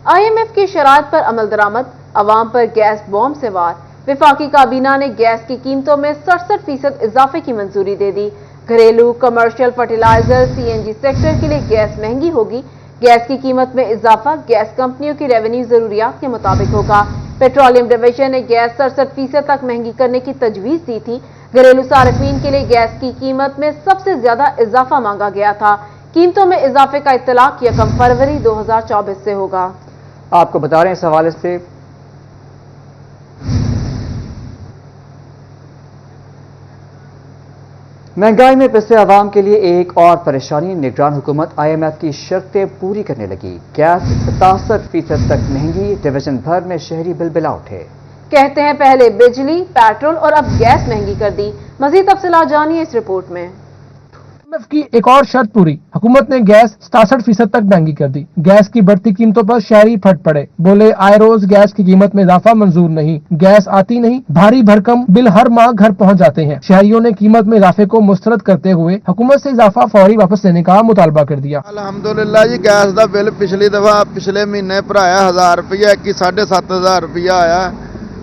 IMF کی شرائط پر عمل درآمد، عوام پر گیس بوم سے وار۔ وفاقی کابینہ نے گیس کی قیمتوں میں 67% اضافے کی منظوری دے دی۔ گھریلو، کمرشل، فرٹیلائزر، CNG سیکٹر کے لیے گیس مہنگی ہوگی۔ گیس کی قیمت میں اضافہ گیس کمپنیوں کی ریونیو ضروریات کے مطابق ہوگا۔ پیٹرولیم ڈویژن نے گیس 67% تک مہنگی کرنے کی تجویز دی تھی۔ گھریلو صارفین کے لیے گیس کی قیمت میں سب سے زیادہ اضافہ مانگا گیا تھا۔ قیمتوں میں اضافے کا اطلاق 1 فروری 2024 سے ہوگا۔ آپ کو بتا رہے ہیں اس حوالے سے مہنگائی میں پسے عوام کے لیے ایک اور پریشانی، نگران حکومت IMF کی شرطیں پوری کرنے لگی۔ گیس 67% تک مہنگی، ڈویژن بھر میں شہری بل بلا اٹھے۔ کہتے ہیں پہلے بجلی، پیٹرول اور اب گیس مہنگی کر دی۔ مزید تفصیلات جانیے اس رپورٹ میں۔ IMF کی ایک اور شرط پوری، حکومت نے گیس 67% تک مہنگی کر دی۔ گیس کی بڑھتی قیمتوں پر شہری پھٹ پڑے، بولے آئے روز گیس کی قیمت میں اضافہ منظور نہیں، گیس آتی نہیں، بھاری بھرکم بل ہر ماہ گھر پہنچ جاتے ہیں۔ شہریوں نے قیمت میں اضافے کو مسترد کرتے ہوئے حکومت سے اضافہ فوری واپس لینے کا مطالبہ کر دیا۔ الحمدللہ جی، گیس دا بل پچھلی دفعہ پچھلے مہینے بھرایا 1000 روپیہ، 7,500 روپیہ آیا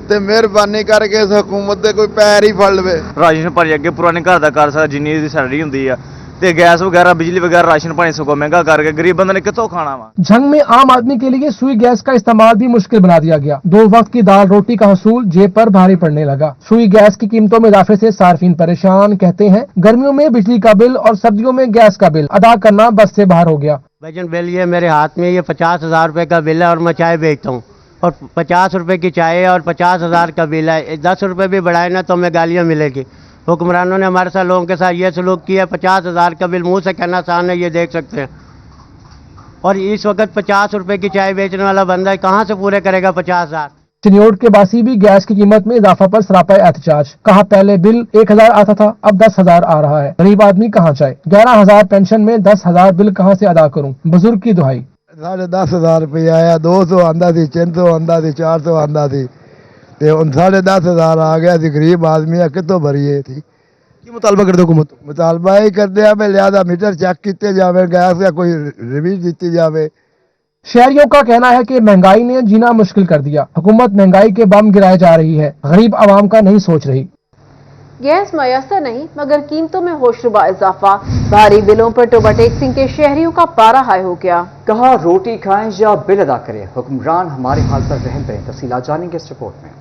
تے مہربانی کر کے اس حکومت دے کوئی پیر ہی پھڑ لوے۔ راشن پانی اگے پرانے گھر دا کر سکتا جنی دی سیلری ہوندی ہے تے گیس وغیرہ بجلی وغیرہ راشن پانی سگو مہنگا کر کے غریب بندے نے کتوں کھانا وا۔ جنگ میں عام آدمی کے لیے سوئی گیس کا استعمال بھی مشکل بنا دیا گیا۔ 2 وقت کی دال روٹی کا حصول جیب پر بھاری پڑنے لگا۔ سوئی گیس کی قیمتوں میں اضافے سے صارفین پریشان، کہتے ہیں گرمیوں میں بجلی کا بل اور سردیوں میں گیس کا بل ادا کرنا بس سے باہر ہو گیا۔ بجن بل یہ میرے ہاتھ میں یہ 50,000 روپے کا بل ہے اور میں چائے بیچتا ہوں اور 50 روپے کی چائے اور 50,000 کا بل ہے۔ 10 روپے بھی بڑھائے نا تو ہمیں گالیاں ملے گی۔ حکمرانوں نے ہمارے ساتھ لوگوں کے ساتھ یہ سلوک کیا ہے۔ 50,000 کا بل منہ سے کہنا آسان ہے، یہ دیکھ سکتے ہیں، اور اس وقت 50 روپے کی چائے بیچنے والا بندہ کہاں سے پورے کرے گا 50,000؟ چنیوٹ کے باسی بھی گیس کی قیمت میں اضافہ پر سراپا احتجاج، کہا پہلے بل 1,000 آتا تھا، اب 10,000 آ رہا ہے، غریب آدمی کہاں جائے؟ 11,000 پینشن میں 10,000 بل کہاں سے ادا کروں؟ بزرگ کی دہائی۔ 10,500 روپیہ آیا، 200 آندا سی، 300 آندا سی، 400 آندا سی تے ہن 10,500 آ گیا سی۔ غریب آدمی کتوں بھریے تھی؟ کی مطالبہ کرتے حکومت؟ مطالبہ ہی کرتے ہیں میں لہذا میٹر چیک کیتے جاوے، گیس کا کوئی ریویو دیتی جاوے۔ شہریوں کا کہنا ہے کہ مہنگائی نے جینا مشکل کر دیا، حکومت مہنگائی کے بم گرائے جا رہی ہے، غریب عوام کا نہیں سوچ رہی۔ گیس میسر نہیں مگر قیمتوں میں ہوشربا اضافہ، بھاری بلوں پر ٹوبا ٹیکسنگ کے شہریوں کا پارا ہائی ہو گیا۔ کہا روٹی کھائیں یا بل ادا کریں، حکمران ہمارے حال پر رحم کریں۔ تفصیلات جانیں گے اس رپورٹ میں۔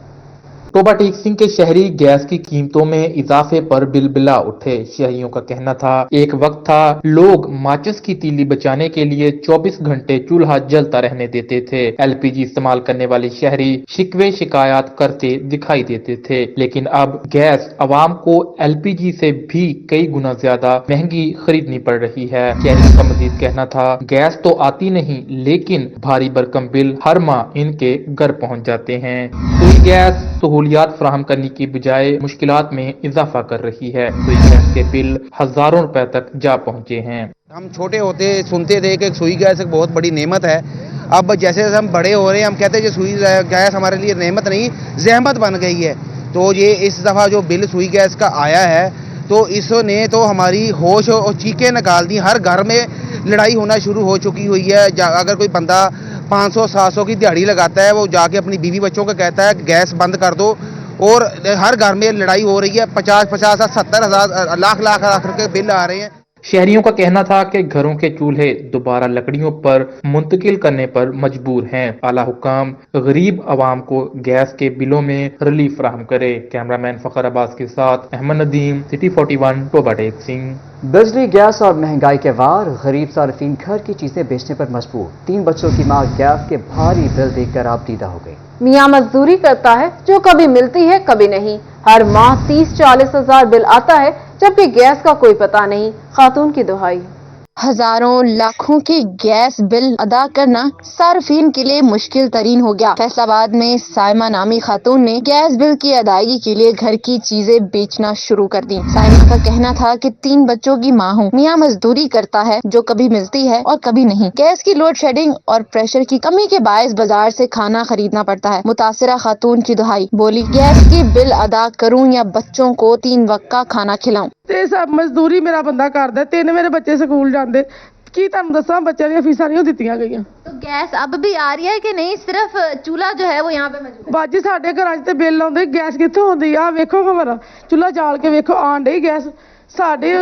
ٹوبا ٹیکسنگ کے شہری گیس کی قیمتوں میں اضافے پر بل بلا اٹھے۔ شہریوں کا کہنا تھا ایک وقت تھا لوگ ماچس کی تیلی بچانے کے لیے 24 گھنٹے چولہا جلتا رہنے دیتے تھے۔ LPG استعمال کرنے والے شہری شکوے شکایات کرتے دکھائی دیتے تھے، لیکن اب گیس عوام کو LPG سے بھی کئی گنا زیادہ مہنگی خریدنی پڑ رہی ہے۔ شہریوں کا مزید کہنا تھا گیس تو آتی نہیں لیکن بھاری بھرکم بل ہر ماہ ان کے گھر پہنچ جاتے ہیں۔ سوئی گیس سہولیات فراہم کرنے کی بجائے مشکلات میں اضافہ کر رہی ہے۔ سوئی گیس کے بل ہزاروں روپے تک جا پہنچے ہیں۔ ہم چھوٹے ہوتے سنتے تھے کہ سوئی گیس ایک بہت بڑی نعمت ہے، اب جیسے جیسے ہم بڑے ہو رہے ہیں ہم کہتے ہیں کہ سوئی گیس ہمارے لیے نعمت نہیں زحمت بن گئی ہے۔ تو یہ اس دفعہ جو بل سوئی گیس کا آیا ہے تو اس نے تو ہماری ہوش اور چیخیں نکال دی۔ ہر گھر میں لڑائی ہونا شروع ہو چکی ہوئی ہے۔ اگر کوئی بندہ 500-700 کی دیہڑی لگاتا ہے وہ جا کے اپنی بیوی بچوں کو کہتا ہے گیس بند کر دو، اور ہر گھر میں لڑائی ہو رہی ہے۔ 50,000 70,000 لاکھ کے بل آ رہے ہیں۔ شہریوں کا کہنا تھا کہ گھروں کے چولہے دوبارہ لکڑیوں پر منتقل کرنے پر مجبور ہیں۔ اعلیٰ حکام غریب عوام کو گیس کے بلوں میں ریلیف فراہم کرے۔ کیمرہ مین فخر عباس کے ساتھ احمد ندیم، سٹی 41 ٹوبا ٹیکسنگ۔ بجلی، گیس اور مہنگائی کے وار، غریب صارفین گھر کی چیزیں بیچنے پر مجبور۔ 3 بچوں کی ماں گیس کے بھاری بل دیکھ کر آپ دیدہ ہو گئی۔ میاں مزدوری کرتا ہے جو کبھی ملتی ہے کبھی نہیں، ہر ماہ 30-40 ہزار بل آتا ہے جبکہ گیس کا کوئی پتہ نہیں، خاتون کی دہائی۔ ہزاروں لاکھوں کے گیس بل ادا کرنا صارفین کے لیے مشکل ترین ہو گیا۔ فیصل آباد میں سائمہ نامی خاتون نے گیس بل کی ادائیگی کے لیے گھر کی چیزیں بیچنا شروع کر دی۔ سائمہ کا کہنا تھا کہ 3 بچوں کی ماں ہوں، میاں مزدوری کرتا ہے جو کبھی ملتی ہے اور کبھی نہیں، گیس کی لوڈ شیڈنگ اور پریشر کی کمی کے باعث بازار سے کھانا خریدنا پڑتا ہے۔ متاثرہ خاتون کی دہائی، بولی گیس کی بل ادا کروں یا بچوں کو 3 وقت کا کھانا کھلاؤں؟ تے سب مزدوری میرا بندہ کردا، 3 میرے بچے سکول جاندے، ਕੀ ਤੁਹਾਨੂੰ ਦੱਸਾਂ, ਬੱਚਿਆਂ ਦੀਆਂ ਫੀਸਾਂ ਨਹੀਂ ਦਿੱਤੀਆਂ ਗਈਆਂ। तो गैस अब भी आ रही है कि नहीं, सिर्फ चूल्हा जो है वो यहाँ पे मौजूद है? ਬਾਜੀ ਸਾਡੇ ਘਰਾਂ 'ਚ ਤੇ ਬਿੱਲ ਆਉਂਦੇ, ਗੈਸ ਕਿੱਥੋਂ ਆਉਂਦੀ ਆ? ਵੇਖੋ ਖਬਰ, ਚੁੱਲ੍ਹਾ ਜਾਲ ਕੇ ਵੇਖੋ, ਆਣ ਡਈ ਗੈਸ। ਸਾਡੇ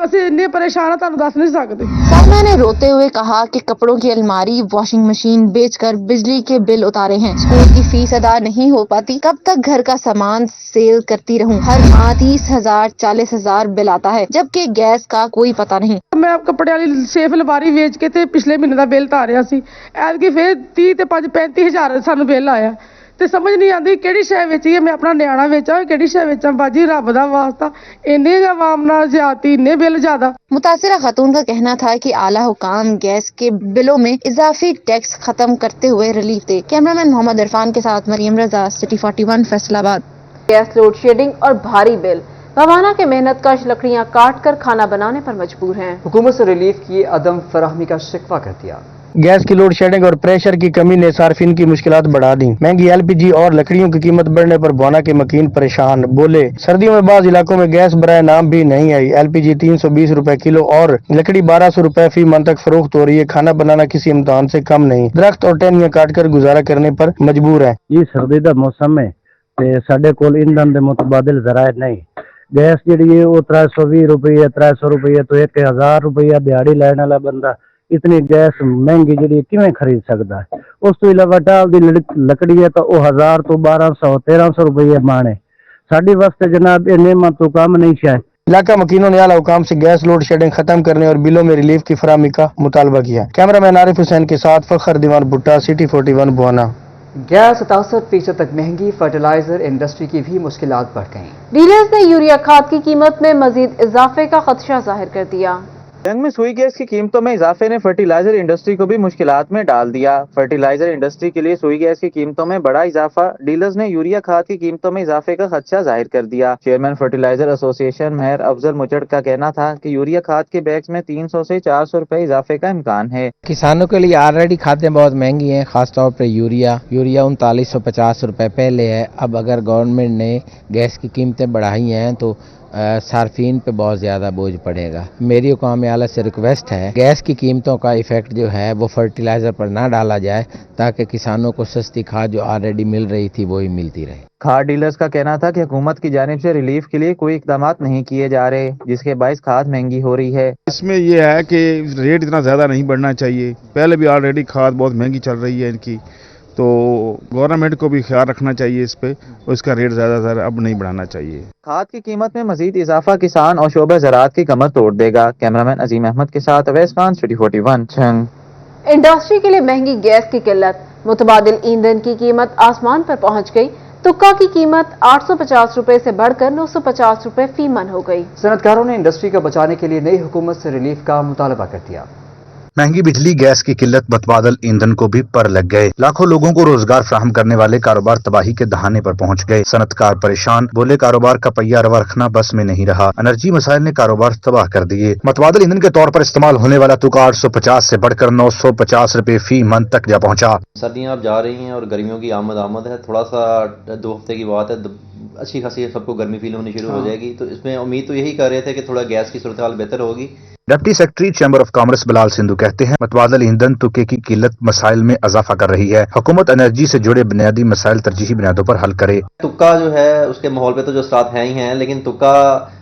ਅਸੀਂ ਇੰਨੇ ਪਰੇਸ਼ਾਨ ਆ, ਤੁਹਾਨੂੰ ਦੱਸ ਨਹੀਂ ਸਕਦੇ। साइमा ने रोते हुए कहा कि कपड़ों की अलमारी, वॉशिंग मशीन बेचकर बिजली के बिल उतारे हैं। स्कूल की फीस अदा नहीं हो पाती, कब तक घर का सामान सेल करती रहूं? हर माह 30,000 40,000 बिल आता है, जबकि गैस का कोई पता नहीं। ਮੈਂ ਕੱਪੜੇ ਵਾਲੀ ਸੇਫ ਅਲਮਾਰੀ ਵੇਚ ਕੇ ਤੇ ਪਿਛਲੇ ਮਹੀਨੇ ਦਾ ਬਿੱਲ ਤਾਰਿਆ ਸੀ, ਐਤਕੀ ਫੇਰ 30 ਤੇ 35,000 ਸਾਨੂੰ ਬਿੱਲ ਆਇਆ ਤੇ ਸਮਝ ਨਹੀਂ ਆਉਂਦੀ ਕਿਹੜੀ ਸ਼ੈ ਵੇਚੀਏ। ਮੈਂ ਆਪਣਾ ਨਿਆਣਾ ਵੇਚਾਂ, ਕਿਹੜੀ ਸ਼ੈ ਵੇਚਾਂ? ਬਾਜੀ ਰੱਬ ਦਾ ਵਾਸਤਾ, ਇੰਨੇ ਆਵਾਮ ਨਾਲ ਜ਼ਿਆਦਤੀ, ਇੰਨੇ ਬਿੱਲ ਜ਼ਿਆਦਾ। मुतासिरा खातून का कहना था कि आला हुकाम गैस के बिलों में इजाफी टैक्स खत्म करते हुए रिलीफ दे। कैमरामैन मोहम्मद इरफान के साथ Maryam Raza, city 41 Faisalabad. Gas load shedding और भारी बिल, रवाना के मेहनत कश लकड़ियां काट कर खाना बनाने पर मजबूर हैं। हुकूमत से रिलीफ की अदम फराहमी का शिकवा कर दिया। गैस की लोड शेडिंग और प्रेशर की कमी ने सार्फिन की मुश्किलात बढ़ा दी। महंगी LPG और लकड़ियों की कीमत बढ़ने पर बुआना के मकीन परेशान। बोले सर्दियों में बाज़ इलाकों में गैस बराए नाम भी नहीं आई। LPG 320 रुपए किलो और लकड़ी 1200 रुपए फी मन तक फरोख्त हो रही है। खाना बनाना किसी इम्तहान से कम नहीं। दरख्त और टहनियां काट कर गुजारा करने पर मजबूर है। ये सर्दी का मौसम है ते साडे कोल ईंधन दे मुतबादिल जराए नहीं। गैस जी है वो 320 रुपये 300 रुपये तो 1000 रुपया दिहाड़ी लैने वाला बंदा इतनी गैस महंगी जी किवें खरीद सकता है। उस तो इलावा टाल दी लकड़ी है तो वो 1000 तो 1200 1300 रुपये माने। साडी वास्ते जनाब ये नेमत तो काम नहीं शायद। इलाका मकीनों ने आला हुकाम से गैस लोड शेडिंग खत्म करने और बिलों में रिलीफ की फराहमी का मुतालबा किया। कैमरामैन आरिफ हुसैन के साथ फखर दीवान भुट्टा, सिटी 41 बुआना। गैस 67% तक महंगी, फर्टिलाइजर इंडस्ट्री की भी मुश्किलात बढ़ गईं। डीलर्स ने यूरिया खाद की कीमत में मजीद इजाफे का खदशा जाहिर कर दिया। जंग में सुई गैस की कीमतों में इजाफे ने फर्टिलाइजर इंडस्ट्री को भी मुश्किलात में डाल दिया। फर्टिलाइजर इंडस्ट्री के लिए सुई गैस की कीमतों में बड़ा इजाफा, डीलर्स ने यूरिया खाद की कीमतों में इजाफे का खदशा जाहिर कर दिया। चेयरमैन फर्टिलाइजर एसोसिएशन मेहर अफजल मुचड़ का कहना था कि यूरिया खाद के बैग्स में 300 से 400 रुपए इजाफे का इम्कान है। किसानों के लिए ऑलरेडी खादें बहुत महंगी हैं, खासतौर पर यूरिया 3950 रुपए पहले है। अब अगर गवर्नमेंट ने गैस की कीमतें बढ़ाई हैं तो सार्फिन पे बहुत ज़्यादा बोझ पड़ेगा। मेरी हुकाम आला से रिक्वेस्ट है गैस की कीमतों का इफेक्ट जो है वो फर्टिलाइज़र पर ना डाला जाए ताकि किसानों को सस्ती खाद जो ऑलरेडी मिल रही थी वो ही मिलती रहे। खाद डीलर्स का कहना था कि हुकूमत की जानिब से रिलीफ के लिए कोई इकदाम नहीं किए जा रहे, जिसके बायस खाद महंगी हो रही है। इसमें यह है कि रेट इतना ज़्यादा नहीं बढ़ना चाहिए। पहले भी ऑलरेडी खाद बहुत महंगी चल रही है इनकी, तो गवर्नमेंट को भी ख्याल रखना चाहिए इस पे और इसका रेट ज़्यादा अब नहीं बढ़ाना चाहिए। खाद की कीमत में मजीद इजाफा किसान और शोबे ज़राअत की कमर तोड़ देगा। कैमरामैन अजीम अहमद के साथ अवैस खान, सिटी 41 छंग। इंडस्ट्री के लिए महंगी गैस की किल्लत, मुतबादिल ईंधन की कीमत आसमान पर पहुंच गई। तुक्का की कीमत 850 रुपए से बढ़कर 950 रुपए फी मन हो गई। सनतकारों ने इंडस्ट्री को बचाने के लिए नई हुकूमत से रिलीफ का मुतालबा कर दिया। महंगी बिजली, गैस की किल्लत, मुतबादिल ईंधन को भी पर लग गए। लाखों लोगों को रोजगार फराहम करने वाले कारोबार तबाही के दहाने पर पहुंच गए। सनतकार परेशान, बोले कारोबार का पहिया रवा रखना बस में नहीं रहा। एनर्जी मसाइल ने कारोबार तबाह कर दिए। मुतबादिल ईंधन के तौर पर इस्तेमाल होने वाला तुका 850 से बढ़कर 950 रुपए फी मन तक जा पहुंचा। सर्दियां अब जा रही हैं और गर्मियों की आमद है। थोड़ा सा 2 हफ्ते की बात है, अच्छी खासी सबको गर्मी फील होनी शुरू हो जाएगी। तो इसमें उम्मीद तो यही कर रहे थे कि थोड़ा गैस की सूरत हाल बेहतर होगी। Deputy secretary chamber of commerce Bilal Sindhu कहते हैं मुतबादिल ईंधन तुके की किल्लत मसाइल में इजाफा कर रही है। हुकूमत एनर्जी से जुड़े बुनियादी मसाइल तरजीही बुनियादों पर हल करे। तुक्का जो है उसके माहौल पे तो जो स्टार्ट है ही हैं, लेकिन तुक्का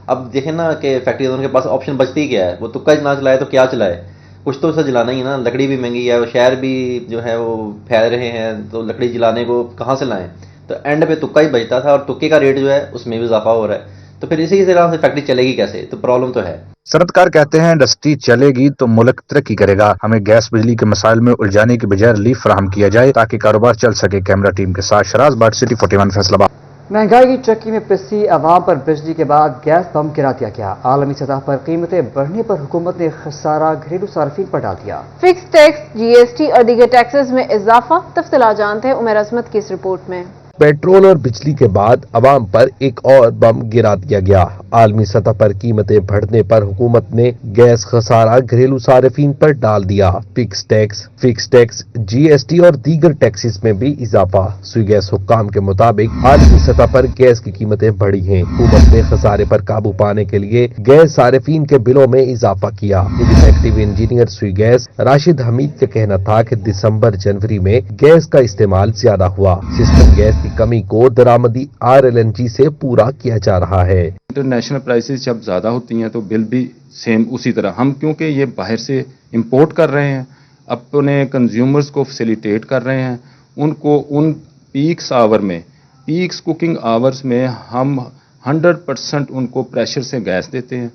अब देखें ना कि फैक्ट्री ओनर के पास ऑप्शन बचती क्या है। वो तुक्का ना चलाए तो क्या चलाए, कुछ तो उसे जलाना ही है ना। लकड़ी भी महंगी है, शहर भी जो है वो फैल रहे हैं, तो लकड़ी जलाने को कहाँ से लाएं। तो एंड पे तुक्का ही बचता था और तुक्के का रेट जो है उसमें भी इजाफा हो रहा है। तो फिर इसी तरह से फैक्ट्री चलेगी कैसे, तो प्रॉब्लम तो है। सनतकार कहते हैं इंडस्ट्री चलेगी तो मुल्क तरक्की करेगा। हमें गैस बिजली के मसाइल में उलझाने के बजाय रिलीफ फराहम किया जाए ताकि कारोबार चल सके। कैमरा टीम के साथ शराज बाट, सिटी 41 फैसलाबाद। महंगाई की चक्की में पिसी अवाम पर बिजली के बाद गैस बम गिरा दिया गया। आलमी सतह पर कीमतें बढ़ने पर हुकूमत ने खसारा घरेलू सार्फिन पर डाल दिया। फिक्स टैक्स, GST और दीगर टैक्सेस में इजाफा। तफसीलात जानते हैं उमर अजमत की इस रिपोर्ट में। पेट्रोल और बिजली के बाद अवाम पर एक और बम गिरा दिया गया। आलमी सतह पर कीमतें बढ़ने पर हुकूमत ने गैस खसारा घरेलू सार्फिन पर डाल दिया। फिक्स टैक्स, GST और दीगर टैक्सेस में भी इजाफा। सुई गैस हुक्काम के मुताबिक आलमी सतह पर गैस की कीमतें बढ़ी हैं। हुकूमत ने खसारे पर काबू पाने के लिए गैस सार्फिन के बिलों में इजाफा किया। एग्जीक्यूटिव इंजीनियर सुई गैस राशिद हमीद का कहना था कि दिसंबर जनवरी में गैस का इस्तेमाल ज्यादा हुआ। सिस्टम गैस की कमी को दरामदी RLNG से पूरा किया जा रहा है। इंटरनेशनल प्राइसेस जब ज़्यादा होती हैं तो बिल भी सेम उसी तरह। हम क्योंकि ये बाहर से इंपोर्ट कर रहे हैं, अपने कंज्यूमर्स को फैसिलिटेट कर रहे हैं, उनको उन पीक्स कुकिंग आवर्स में हम 100% उनको प्रेशर से गैस देते हैं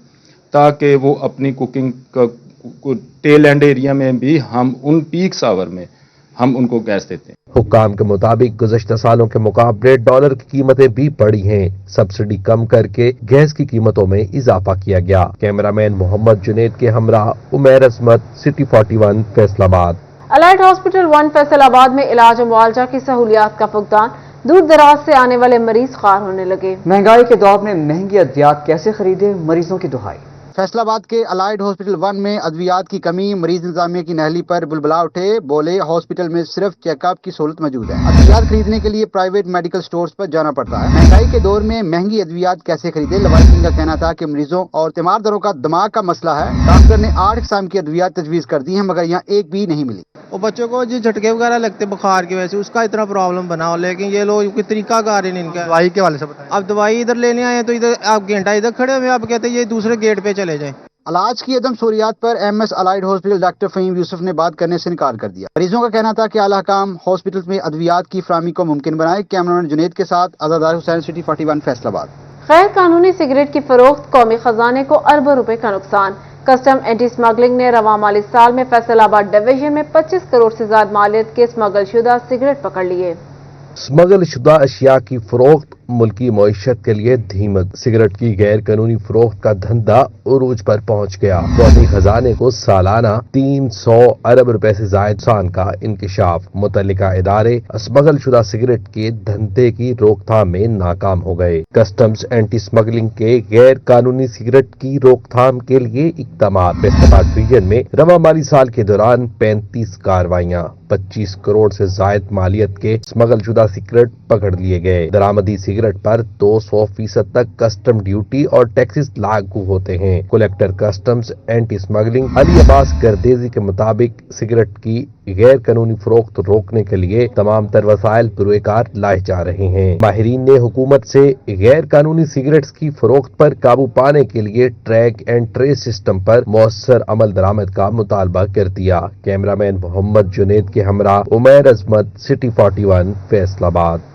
ताकि वो अपनी कुकिंग टेल एंड एरिया में भी हम उन पीक्स आवर में हम उनको गैस देते हैं। हुक्काम के मुताबिक गुज़श्ता सालों के मुकाबले डॉलर की कीमतें भी बढ़ी हैं। सब्सिडी कम करके गैस की कीमतों में इजाफा किया गया। कैमरामैन मोहम्मद जुनेद के Humera Umair Azmat, city 41 Faisalabad. Allied hospital 1 Faisalabad में इलाज और मुआवजा की सहूलियात का फुकदान, दूर दराज से आने वाले मरीज खार होने लगे। महंगाई के दौर में महंगी अद्वियात कैसे खरीदे, मरीजों की दुहाई। फैसलाबाद के अलाइड हॉस्पिटल 1 में अद्वियात की कमी, मरीज इंतजामिया की नहली पर बुलबुला उठे। बोले हॉस्पिटल में सिर्फ चेकअप की सहूलत मौजूद है। अद्वियात खरीदने के लिए प्राइवेट मेडिकल स्टोर्स पर जाना पड़ता है। महंगाई के दौर में महंगी अद्वियात कैसे खरीदे। लवाई सिंह का कहना था कि मरीजों और तीमारदारों का दिमाग का मसला है। डॉक्टर ने 8 किस्म की अद्वियात तजवीज कर दी है मगर यहाँ एक भी नहीं मिली। और बच्चों को जो झटके वगैरह लगते बुखार की वजह से उसका इतना प्रॉब्लम बना हो, लेकिन ये लोग तरीका कार है इनका। दवाई के वाले से बताएं। अब दवाई इधर लेने आए तो इधर आप घंटा इधर खड़े हुए, आप कहते हैं ये दूसरे गेट पे चले जाएं। इलाज की अदम सहूलियात पर MS Allied hospital doctor Fahim Yusuf ने बात करने से इनकार कर दिया। मरीजों का कहना था कि आला हकाम हॉस्पिटल में अद्वियात की फराहमी को मुमकिन बनाए। कैमरामैन जुनेद के साथ आजादार हुसैन, सिटी 41 फैसलाबाद। गैर कानूनी सिगरेट की फरोख्त, कौमी खजाने को अरबों रुपए का नुकसान। कस्टम एंटी स्मगलिंग ने रवा माली साल में फैसलाबाद डिवीजन में 25 करोड़ से ज्यादा मालियत के स्मगल शुदा सिगरेट पकड़ लिए। स्मगल शुदा अशिया की फरोख्त मुल्की मईशत के लिए धीमत। सिगरेट की गैर कानूनी फरोख्त का धंधा उरूज पर पहुंच गया। कौमी खजाने को सालाना 300 अरब रुपए से जायद नुकसान का इंकशाफ। मुतल्लिका इदारे स्मगल शुदा सिगरेट के धंधे की रोकथाम में नाकाम हो गए। कस्टम्स एंटी स्मगलिंग के गैर कानूनी सिगरेट की रोकथाम के लिए इकदाम। फैसलाबाद डिवीजन में रवा माली साल के दौरान 35 कार्रवाइयां, 25 करोड़ से जायद मालियत के स्मगल शुदा सिगरेट पकड़ लिए गए। दरामदी सिगरेट पर 200% तक कस्टम ड्यूटी और टैक्सेस लागू होते हैं। Collector customs anti smuggling Ali Abbas Gardezi के मुताबिक सिगरेट की गैर कानूनी फरोख्त रोकने के लिए तमाम तर वसाइल पुरकार लाए जा रहे हैं। माहिरीन ने हुकूमत से गैर कानूनी सिगरेट्स की फरोख्त पर काबू पाने के लिए ट्रैक एंड ट्रेस सिस्टम पर मौसर अमल दरामद का मुतालबा कर दिया। कैमरामैन मोहम्मद जुनेद के हमरा उमैर अजमत, सिटी 41 फैसलाबाद।